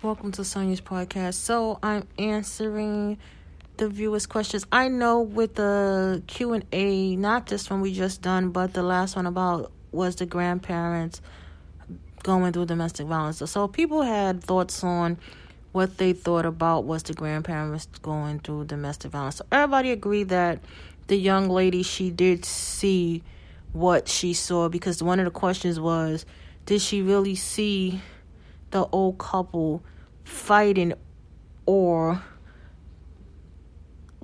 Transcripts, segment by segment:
Welcome to Sonia's podcast. So I'm answering the viewers' questions. I know with the Q&A, not just one we just done, but the last one about was the grandparents going through domestic violence. So people had thoughts on what they thought about was the grandparents going through domestic violence. So everybody agreed that the young lady, she did see what she saw, because one of the questions was, did she really see the old couple fighting, or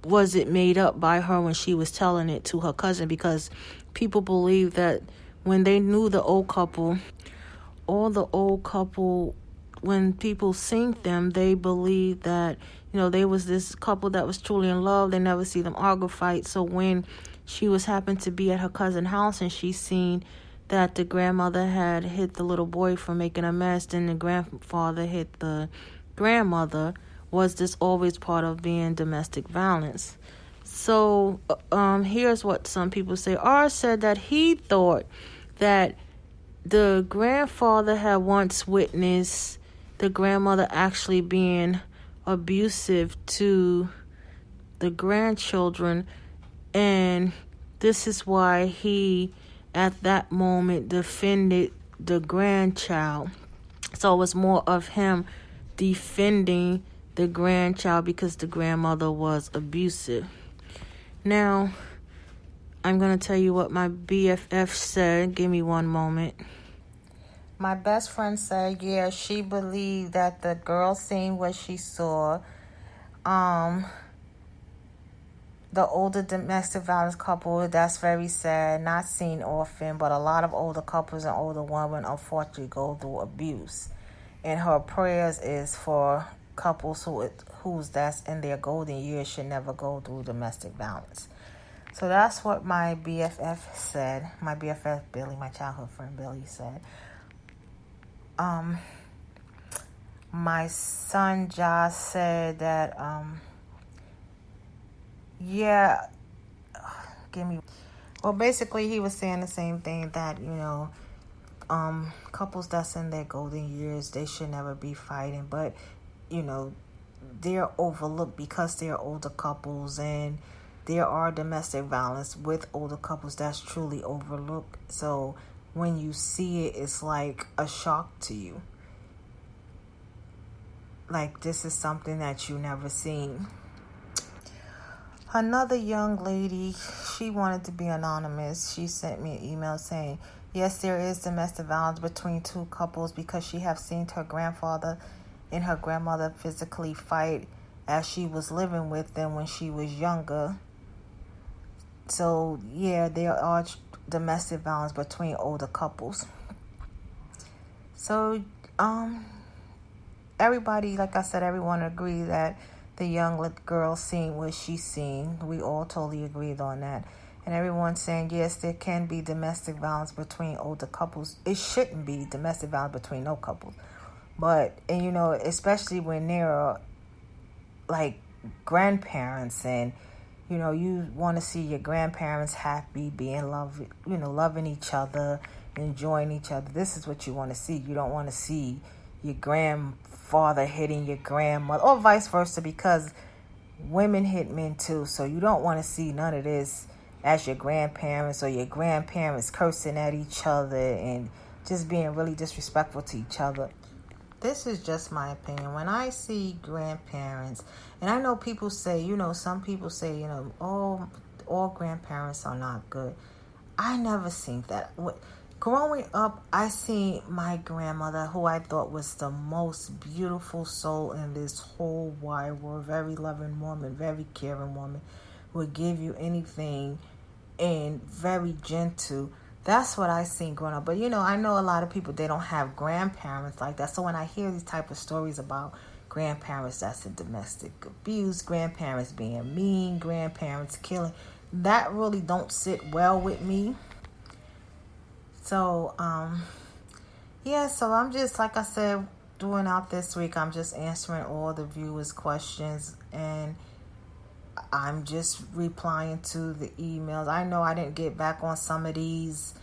was it made up by her when she was telling it to her cousin? Because people believe that when they knew the old couple, when people seen them, they believed that, they was this couple that was truly in love. They never see them argue, fight. So when she was happened to be at her cousin's house and she seen that the grandmother had hit the little boy for making a mess, then the grandfather hit the grandmother, was this always part of being domestic violence? So here's what some people say. R said that he thought that the grandfather had once witnessed the grandmother actually being abusive to the grandchildren, and this is why he, at that moment, defended the grandchild. So it was more of him defending the grandchild because the grandmother was abusive. Now, I'm going to tell you what my BFF said. Give me one moment. My best friend said, yeah, she believed that the girl seen what she saw. The older domestic violence couple, that's very sad, not seen often, but a lot of older couples and older women unfortunately go through abuse. And her prayers is for couples who's that's in their golden years should never go through domestic violence. So that's what my BFF said. My BFF Billy, my childhood friend Billy, said. My son Josh said that well, basically he was saying the same thing, that couples that's in their golden years, they should never be fighting, but they're overlooked because they're older couples, and there are domestic violence with older couples that's truly overlooked. So when you see it, it's like a shock to you. Like, this is something that you never seen. Another young lady, she wanted to be anonymous. She sent me an email saying, yes, there is domestic violence between two couples because she have seen her grandfather and her grandmother physically fight as she was living with them when she was younger. So, yeah, there are domestic violence between older couples. So, everybody, like I said, everyone agreed that the young girl seen what she seen. We all totally agreed on that. And everyone's saying, yes, there can be domestic violence between older couples. It shouldn't be domestic violence between no couples. But, and especially when they're like grandparents, and you want to see your grandparents happy, being loving each other, enjoying each other. This is what you want to see. You don't want to see your grandfather hitting your grandmother, or vice versa, because women hit men too. So you don't want to see none of this as your grandparents, or your grandparents cursing at each other and just being really disrespectful to each other. This is just my opinion. When I see grandparents, and I know people say, some people say, all grandparents are not good. I never seen that. Growing up, I seen my grandmother, who I thought was the most beautiful soul in this whole wide world, very loving woman, very caring woman, would give you anything, and very gentle. That's what I seen growing up. But, I know a lot of people, they don't have grandparents like that. So when I hear these type of stories about grandparents that's in domestic abuse, grandparents being mean, grandparents killing, that really don't sit well with me. So, so I'm just, like I said, doing out this week, I'm just answering all the viewers' questions, and I'm just replying to the emails. I know I didn't get back on some of these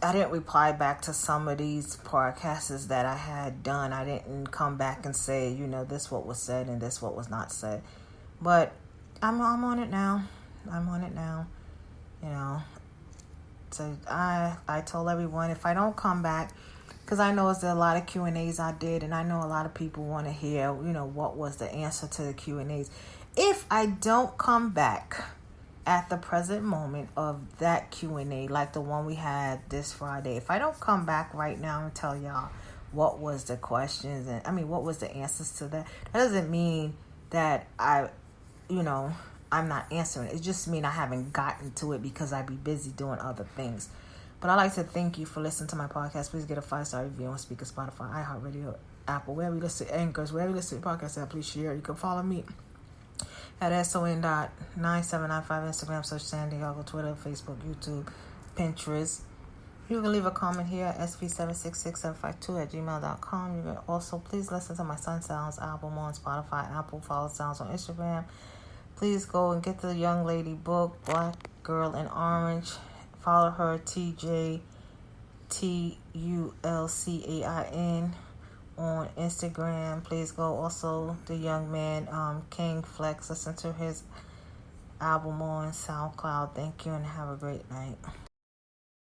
I didn't reply back to some of these podcasts that I had done. I didn't come back and say, this what was said and this what was not said. But I'm on it now. I'm on it now. So I told everyone, if I don't come back, because I know there's a lot of Q&As I did, and I know a lot of people want to hear, what was the answer to the Q&As. If I don't come back at the present moment of that Q&A, like the one we had this Friday, if I don't come back right now and tell y'all what was the questions and what was the answers to that doesn't mean that I'm not answering. It just means I haven't gotten to it because I be busy doing other things. But I'd like to thank you for listening to my podcast. Please get a 5-star review on Speaker, Spotify, iHeartRadio, Apple, wherever you listen to Anchors, wherever you listen to podcasts, please share. You can follow me at SON.9795, Instagram, search San Diego, Twitter, Facebook, YouTube, Pinterest. You can leave a comment here at sv766752@gmail.com. You can also please listen to my Sun Sounds album on Spotify, Apple, follow Sounds on Instagram. Please go and get the young lady book, Black Girl in Orange. Follow her, TJTULCAIN on Instagram. Please go also the young man, King Flex. Listen to his album on SoundCloud. Thank you and have a great night.